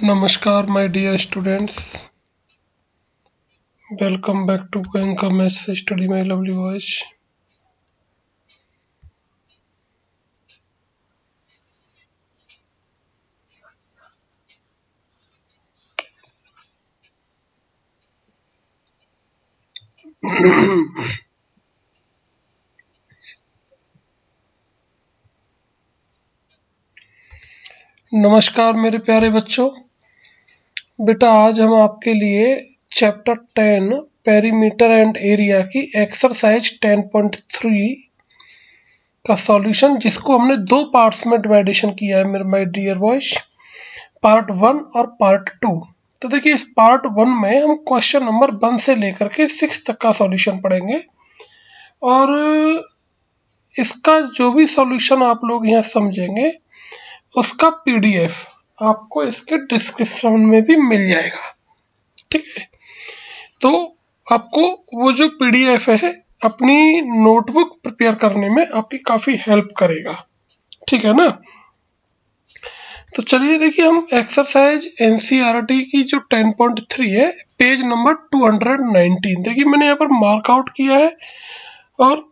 नमस्कार my dear students, welcome back to Goenka maths study my lovely voice. नमस्कार मेरे प्यारे बच्चों। बेटा आज हम आपके लिए चैप्टर 10 पेरीमीटर एंड एरिया की एक्सरसाइज 10.3 का सॉल्यूशन, जिसको हमने दो पार्ट्स में डिवाइडेशन किया है मेरे माय डियर बॉयज, पार्ट 1 और पार्ट 2। तो देखिए, इस पार्ट 1 में हम क्वेश्चन नंबर 1 से लेकर के 6 तक का सॉल्यूशन पढ़ेंगे और इसका जो भी सॉल्यूशन आप लोग यहाँ समझेंगे उसका पीडीएफ आपको इसके डिस्क्रिप्शन में भी मिल जाएगा। ठीक है, तो आपको वो जो पीडीएफ है अपनी नोटबुक प्रिपेयर करने में आपकी काफी हेल्प करेगा। ठीक है ना। तो चलिए देखिए, हम एक्सरसाइज एनसीईआरटी की जो 10.3 है, पेज नंबर 219, देखिए मैंने यहाँ पर मार्कआउट किया है और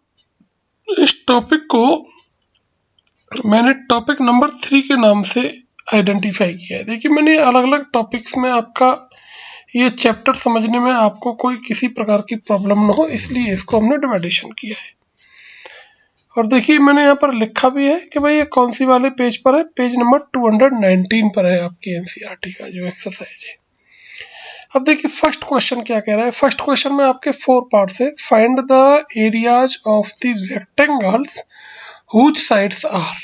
इस टॉपिक को मैंने टॉपिक नंबर 3 के नाम से आइडेंटिफाई किया है। देखिए, मैंने अलग अलग टॉपिक्स में आपका ये चैप्टर समझने में आपको कोई किसी प्रकार की प्रॉब्लम ना हो, इसलिए इसको हमने डिवाइडेशन किया है। और देखिए, मैंने यहाँ पर लिखा भी है कि भाई ये कौन सी वाले पेज पर है। पेज नंबर 219 पर है आपकी एनसीईआरटी का जो एक्सरसाइज है। अब देखिए, फर्स्ट क्वेश्चन क्या कह रहा है। फर्स्ट क्वेश्चन में आपके 4 पार्ट्स है। Find the areas of the rectangles whose sides are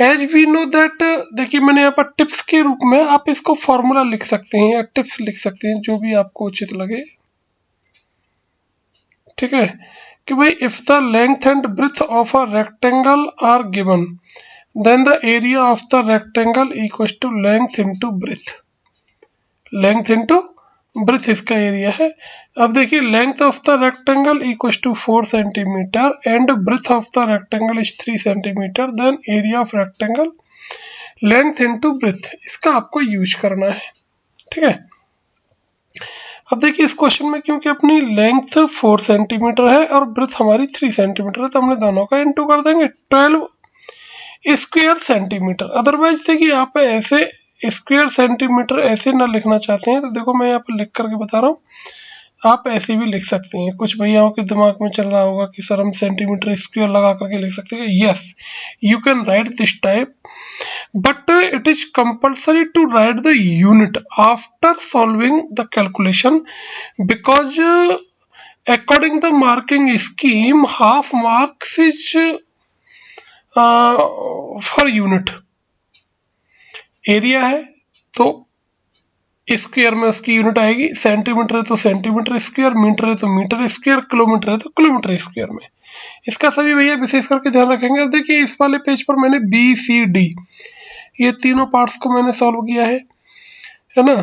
as we know that. देखिए, मैंने यहाँ पर टिप्स के रूप में आप इसको फॉर्मूला लिख सकते हैं या टिप्स लिख सकते हैं, जो भी आपको उचित लगे। ठीक है, कि भाई if the length and breadth of a rectangle are given then the area of the rectangle equal to length into breadth. Length into breadth इसका एरिया है। अब देखिए, length of the rectangle equal to 4 centimetre and breadth of the rectangle is 3 centimetre, then area of rectangle length into breadth, इसका आपको use करना है। ठीक है, अब देखिए इस क्वेश्चन में क्योंकि अपनी लेंथ 4 सेंटीमीटर है और ब्रेड्थ हमारी 3 सेंटीमीटर है, तो हमने दोनों का इनटू कर देंगे 12 स्क्वायर सेंटीमीटर। अदरवाइज देखिए, आप ऐसे स्क्वायर सेंटीमीटर ऐसे ना लिखना चाहते हैं तो देखो मैं यहाँ पर लिख करके बता रहा हूँ, आप ऐसे भी लिख सकते हैं। कुछ भैयाओं के दिमाग में चल रहा होगा कि सर हम सेंटीमीटर स्क्वायर लगा करके लिख सकते हैं। Yes, you can write this type, but it is compulsory to write the unit after solving the calculation, because according the marking scheme half marks is for unit। Area है तो square में उसकी unit आएगी, centimetre है तो centimetre square, metre है तो metre square, kilometre है तो किलोमीटर स्क्वायर में। इसका सभी भैया विशेष करके ध्यान रखेंगे। अब देखिए, इस वाले पेज पर मैंने बी सी डी ये तीनों पार्ट्स को मैंने सॉल्व किया है ना।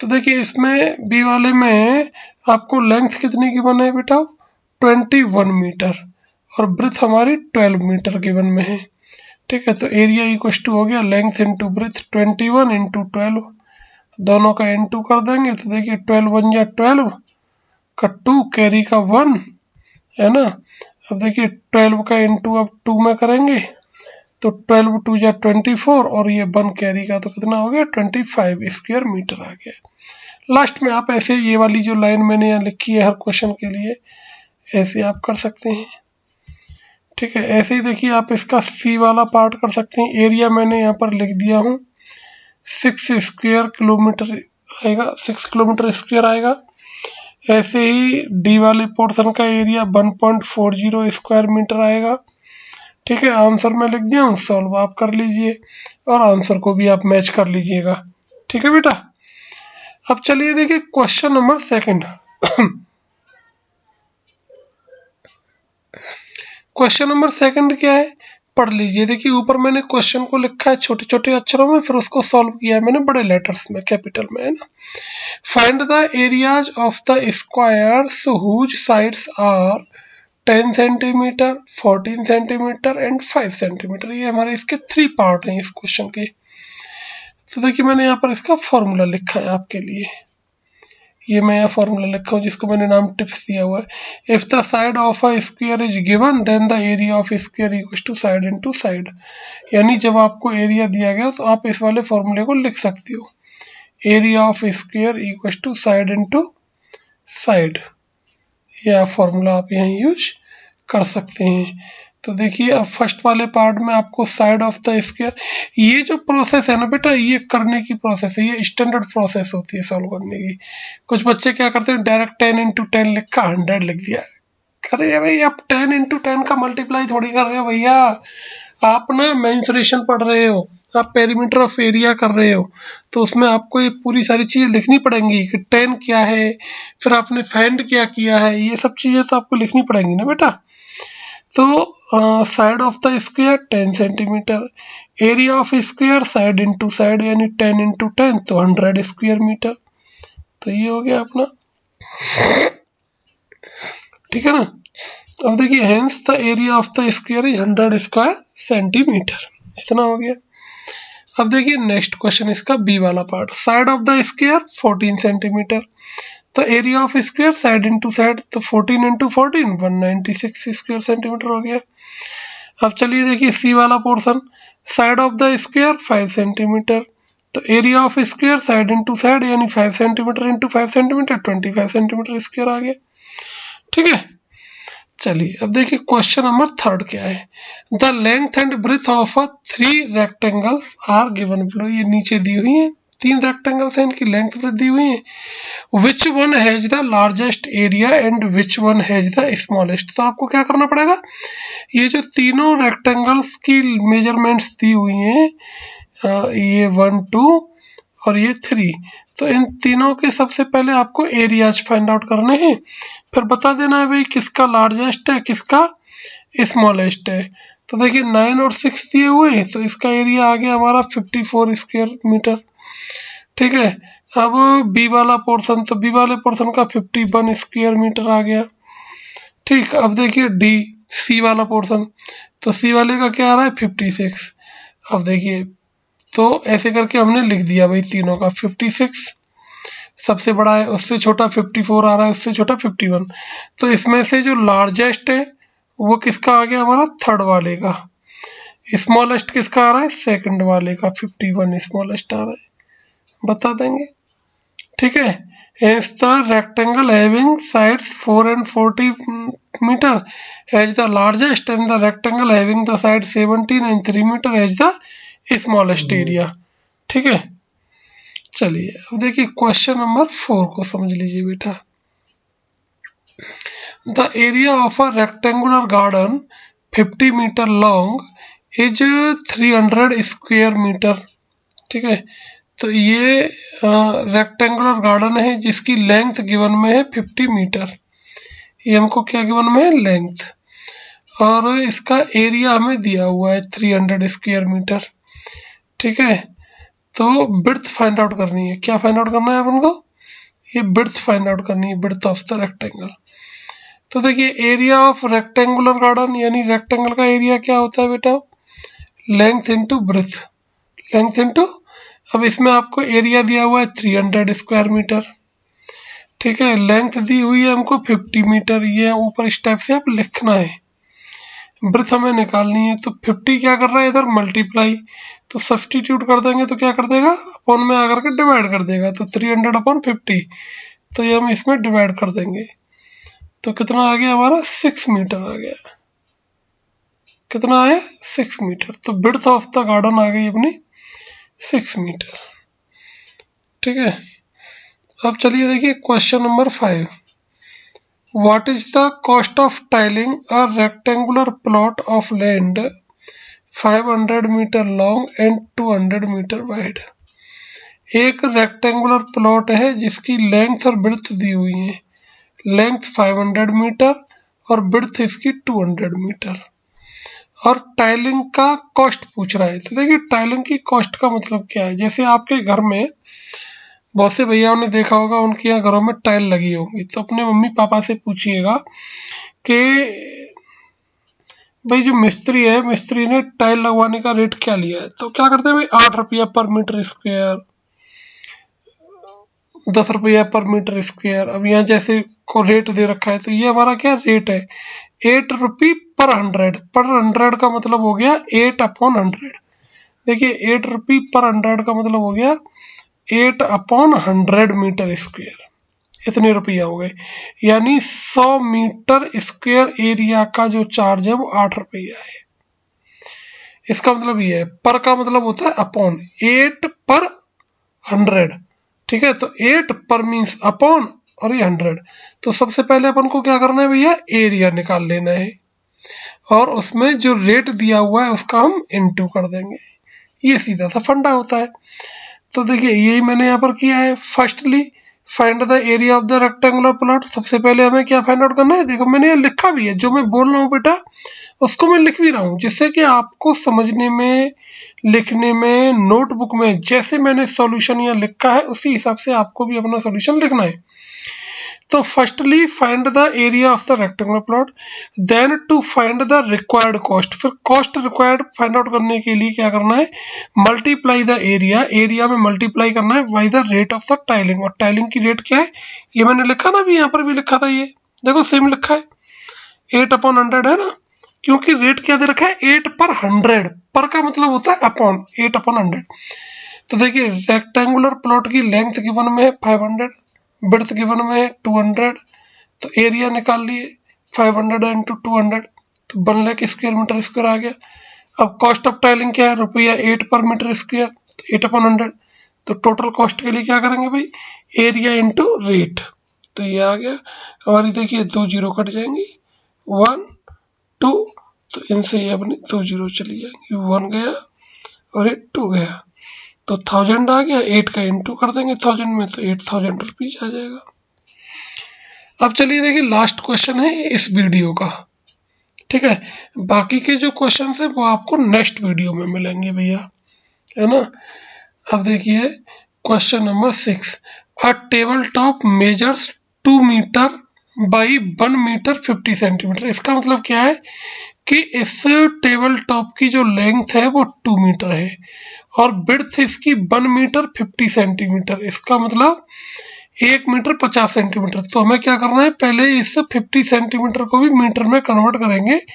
तो देखिए, इसमें बी वाले में आपको लेंथ कितनी गिवन है बेटा, 21 मीटर और ब्रेड्थ हमारी 12 मीटर गिवन में है। ठीक है, तो एरिया इक्वल टू हो गया लेंथ इंटू ब्रेड्थ 21 इंटू 12, दोनों का इंटू कर देंगे तो देखिए 12 बन जाए 12 का 2 कैरी का 1 है ना। अब देखिए 12 का इंटू अब 2 में करेंगे तो 12 2 जा 24 और ये 1 कैरी का तो कितना हो गया 25 स्क्वायर मीटर आ गया। लास्ट में आप ऐसे ये वाली जो लाइन मैंने यहाँ लिखी है हर क्वेश्चन के लिए, ऐसे आप कर सकते हैं। ठीक है, ऐसे ही देखिए आप इसका सी वाला पार्ट कर सकते हैं। एरिया मैंने यहाँ पर लिख दिया हूँ 6 स्क्वायर किलोमीटर आएगा, 6 किलोमीटर स्क्वायर आएगा। ऐसे ही डी वाले पोर्शन का एरिया 1.40 स्क्वायर मीटर आएगा। ठीक है, आंसर मैं लिख दिया हूँ, सॉल्व आप कर लीजिए और आंसर को भी आप मैच कर लीजिएगा। ठीक है बेटा। अब चलिए देखिए क्वेश्चन नंबर 2। क्वेश्चन नंबर 2 क्या है, पढ़ लीजिए। देखिए, ऊपर मैंने क्वेश्चन को लिखा है छोटे छोटे अक्षरों में, फिर उसको सॉल्व किया है मैंने बड़े लेटर्स में, कैपिटल में, है ना। Find the areas of the squares whose sides are 10 centimetre, 14 centimetre and 5 centimetre. ये हमारे इसके 3 पार्ट हैं इस क्वेश्चन के। तो देखिए मैंने यहाँ पर इसका फॉर्मूला लिखा है आपके लिए, ये मैं यहाँ फॉर्मूला लिखा हूँ जिसको मैंने नाम टिप्स दिया हुआ है। If the side of a square is given then the area of square equals to side into side. यानी जब आपको एरिया दिया गया तो आप इस वाले फॉर्मूले को लिख सकते हो, area of square equals to side into side. यह फॉर्मूला आप यहाँ यूज कर सकते हैं। तो देखिए अब फर्स्ट वाले पार्ट में आपको साइड ऑफ द स्क्वायर, ये जो प्रोसेस है ना बेटा, ये करने की प्रोसेस है, ये स्टैंडर्ड प्रोसेस होती है सॉल्व करने की। कुछ बच्चे क्या करते हैं, डायरेक्ट 10 इंटू 10 लिखा 100 लिख दिया। अरे भाई आप 10 इंटू 10 का मल्टीप्लाई थोड़ी कर रहे हो भैया, आप ना मेंसुरेशन पढ़ रहे हो, आप पेरीमीटर ऑफ एरिया कर रहे हो, तो उसमें आपको ये पूरी सारी चीज़ें लिखनी पड़ेंगी कि 10 क्या है, फिर आपने फाइंड क्या किया है, ये सब चीज़ें तो आपको लिखनी पड़ेंगी ना बेटा। तो side of the square 10 centimetre, area of square side into side यानी 10 इंटू 10 तो 100 स्क्वायर मीटर। तो ये हो गया अपना, ठीक है ना। अब देखिए hence the area of the square is 100 square centimetre, इतना हो गया। अब देखिए नेक्स्ट क्वेश्चन इसका बी वाला part, side of the square 14 centimetre, तो area of square side into side तो 14 इंटू 14 196 स्क्वायर सेंटीमीटर हो गया। अब चलिए देखिए सी वाला portion, side of the square 5 centimetre, तो area of square side into side यानी 5 centimetre into 5 centimetre 25 centimetre square आ गया, ठीक है। चलिए अब देखिए क्वेश्चन नंबर 3 क्या है, the length and breadth of 3 rectangles are given below. ये नीचे दी हुई है 3 रेक्टेंगल्स हैं, इनकी लेंथ ब्रेथ दी हुई है। Which one has the largest area and which one has the smallest. तो आपको क्या करना पड़ेगा, ये जो तीनों रेक्टेंगल्स की मेजरमेंट्स दी हुई हैं, ये 1 2 और ये 3, तो इन तीनों के सबसे पहले आपको एरियाज फाइंड आउट करने हैं, फिर बता देना है भाई किसका लार्जेस्ट है किसका स्मॉलेस्ट है। तो देखिए 9 और 6 दिए हुए हैं, तो इसका एरिया आ गया हमारा 54 स्क्वायर मीटर, ठीक है। अब बी वाला पोर्शन, तो बी वाले पोर्शन का 51 स्क्वायर मीटर आ गया, ठीक। अब देखिए डी सी वाला पोर्शन, तो सी वाले का क्या आ रहा है 56। अब देखिए तो ऐसे करके हमने लिख दिया भाई तीनों का 56 सबसे बड़ा है, उससे छोटा 54 आ रहा है, उससे छोटा 51। तो इसमें से जो लार्जेस्ट है वो किसका आ गया हमारा थर्ड वाले का, स्मॉलेस्ट किसका आ रहा है सेकंड वाले का, 51 स्मॉलेस्ट आ रहा है, बता देंगे, ठीक है। Hence the rectangle having sides 4 and 40 meter has the largest and the rectangle having the sides 17 and 3 meter has the smallest area, ठीक है। चलिए अब देखिए क्वेश्चन नंबर 4 को समझ लीजिए बेटा, the area of a rectangular garden 50 metre long is 300 square metre, ठीक है। तो ये रेक्टेंगुलर गार्डन है जिसकी लेंथ गिवन में है 50 मीटर, ये हमको क्या गिवन में है लेंथ, और इसका एरिया हमें दिया हुआ है 300 स्क्वायर मीटर, ठीक है। तो ब्रेड्थ फाइंड आउट करनी है, क्या फाइंड आउट करना है अपन को, ये ब्रेड्थ फाइंड आउट करनी है, ब्रेड्थ ऑफ द रेक्टेंगल। तो देखिए एरिया ऑफ रेक्टेंगुलर गार्डन यानी रेक्टेंगल का एरिया क्या होता है बेटा, length into breadth, length into, अब इसमें आपको एरिया दिया हुआ है 300 स्क्वायर मीटर, ठीक है। लेंथ दी हुई है हमको 50 मीटर, ये ऊपर इस टाइप से आप लिखना है, ब्रेथ हमें निकालनी है। तो 50 क्या कर रहा है इधर मल्टीप्लाई, तो सब्सटीट्यूट कर देंगे तो क्या कर देगा अपॉन में आकर के डिवाइड कर देगा, तो 300 अपॉन 50, तो ये हम इसमें डिवाइड कर देंगे, तो कितना आ गया हमारा 6 मीटर आ गया, कितना आया 6 मीटर। तो ब्रेड्थ ऑफ द गार्डन आ गई अपनी 6 मीटर, ठीक है। अब चलिए देखिए question number 5, what is the cost of tiling a rectangular plot of land 500 metre long and 200 metre wide. एक रेक्टेंगुलर प्लॉट है जिसकी लेंथ और ब्रेड्थ दी हुई है, लेंथ 500 मीटर और ब्रेड्थ इसकी 200 मीटर, और टाइलिंग का कॉस्ट पूछ रहा है। तो देखिए टाइलिंग की कॉस्ट का मतलब क्या है, जैसे आपके घर में बहुत से भैयाओं ने देखा होगा उनके यहाँ घरों में टाइल लगी होगी, तो अपने मम्मी पापा से पूछिएगा कि भाई जो मिस्त्री है, मिस्त्री ने टाइल लगवाने का रेट क्या लिया है, तो क्या करते हैं भाई 8 रुपया पर मीटर स्क्वायर, 10 रुपया पर मीटर स्क्वायर। अब यहाँ जैसे को रेट दे रखा है तो ये हमारा क्या रेट है, 8 रुपी पर 100। पर 100 का मतलब हो गया 8/100। देखिए 8 रुपी पर 100 का मतलब हो गया 8/100 मीटर स्क्वायर, इतने रुपया हो गए। यानी 100 मीटर स्क्वायर एरिया का जो चार्ज है वो 8 रुपया है। इसका मतलब ये है, पर का मतलब होता है अपॉन, 8/100। ठीक है, तो 8 पर मीन्स अपॉन और ये 100। तो सबसे पहले अपन को क्या करना है भैया, एरिया निकाल लेना है और उसमें जो रेट दिया हुआ है उसका हम इनटू कर देंगे। ये सीधा सा फंडा होता है। तो देखिए यही मैंने यहाँ पर किया है। Firstly find the area of the rectangular plot. सबसे पहले हमें क्या फाइंड आउट करना है, देखो मैंने ये लिखा भी है, जो मैं बोल रहा हूँ बेटा उसको मैं लिख भी रहा हूँ, जिससे कि आपको समझने में, लिखने में, नोटबुक में जैसे मैंने सॉल्यूशन यहाँ लिखा है उसी हिसाब से आपको भी अपना सॉल्यूशन लिखना है। तो firstly find the area of the rectangular plot, then to find the required cost. फिर कॉस्ट रिक्वायर्ड फाइंड आउट करने के लिए क्या करना है, मल्टीप्लाई द एरिया, एरिया में मल्टीप्लाई करना है by the rate of the tiling. और टाइलिंग की रेट क्या है, ये मैंने लिखा ना, भी यहाँ पर भी लिखा था, ये देखो सेम लिखा है, 8/100 है ना, क्योंकि रेट क्या दे रखा है, 8/100। पर का मतलब होता है अपॉन, 8/100। तो देखिए रेक्टेंगुलर प्लॉट की लेंथ गिवन में है 500, ब्रेड्थ गिवन में है 200, तो एरिया निकाल लिए 500 इंटू 200, तो 1 लाख स्क्वायर मीटर स्क्वायर आ गया। अब कॉस्ट ऑफ टाइलिंग क्या है, रुपया 8 पर मीटर स्क्वायर, तो 8/100। तो टोटल कॉस्ट के लिए क्या करेंगे भाई, एरिया इंटू रेट, तो ये आ गया हमारी। देखिए 2 जीरो कट जाएंगी, 1 2, तो इनसे ये अपनी 2 जीरो चली जाएंगी, 1 गया और 2 गया, तो 1000 आ गया। 8 का इंटू कर देंगे 1000 में, तो 8000 रुपीज आ जाएगा। अब चलिए देखिए लास्ट क्वेश्चन है इस वीडियो का, ठीक है। बाकी के जो क्वेश्चन है वो आपको नेक्स्ट वीडियो में मिलेंगे भैया, है ना। अब देखिए question number 6, a table top measures 2 metre by 1 metre 50 centimetre. इसका मतलब क्या है कि इस टेबल टॉप की जो लेंथ है वो 2 मीटर है और विड्थ इसकी 1 मीटर 50 सेंटीमीटर। इसका मतलब 1 मीटर 50 सेंटीमीटर। तो हमें क्या करना है, पहले इस 50 सेंटीमीटर को भी मीटर में कन्वर्ट करेंगे,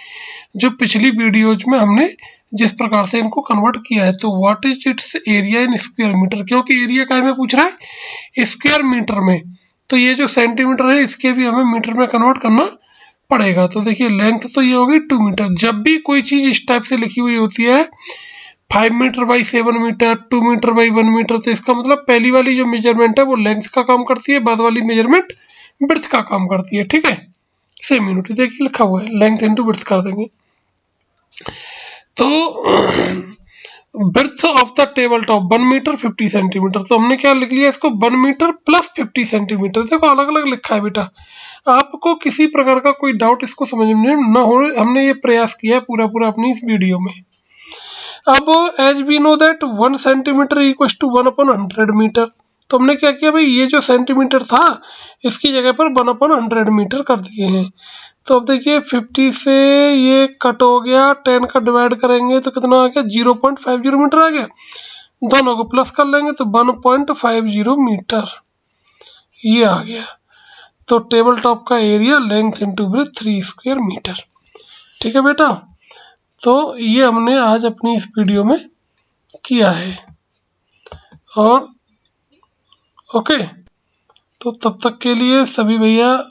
जो पिछली वीडियोज में हमने जिस प्रकार से इनको कन्वर्ट किया है। तो what is its area in square metre, क्योंकि एरिया का हमें पूछ रहा है स्क्वायर मीटर में, तो ये जो सेंटीमीटर है इसके भी हमें मीटर में कन्वर्ट करना पड़ेगा। तो देखिए लेंथ तो ये होगी 2 मीटर। जब भी कोई चीज इस टाइप से लिखी हुई होती है 5 metre by 7 metre, 2 metre by 1 metre, तो इसका मतलब पहली वाली जो मेजरमेंट है वो लेंथ का काम करती है, बाद वाली मेजरमेंट ब्रेड्थ का काम करती है, ठीक है। सेम यूनिट देखिए लिखा हुआ है, लेंथ इंटू ब्रेड्थ कर देंगे। तो breadth of the table top 1 metre 50 centimetre, तो हमने क्या लिख लिया इसको, 1 मीटर प्लस 50 सेंटीमीटर। देखो अलग अलग लिखा है बेटा, आपको किसी प्रकार का कोई डाउट इसको समझ में न हो, हमने ये प्रयास किया है पूरा पूरा अपनी इस वीडियो में। अब as we know that 1 centimetre equal to 1/100 metre, तो हमने क्या किया भाई, ये जो सेंटीमीटर था इसकी जगह पर 1/100 मीटर कर दिए हैं। तो अब देखिए 50 से ये कट हो गया, 10 का डिवाइड करेंगे तो कितना आ गया, 0.50 मीटर आ गया। दोनों को प्लस कर लेंगे तो 1.50 मीटर ये आ गया। तो टेबल टॉप का area length into breadth 3 square metre, ठीक है बेटा। तो ये हमने आज अपनी इस वीडियो में किया है। और ओके, तो तब तक के लिए सभी भैया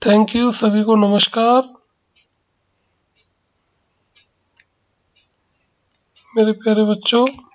थैंक यू, सभी को नमस्कार मेरे प्यारे बच्चों।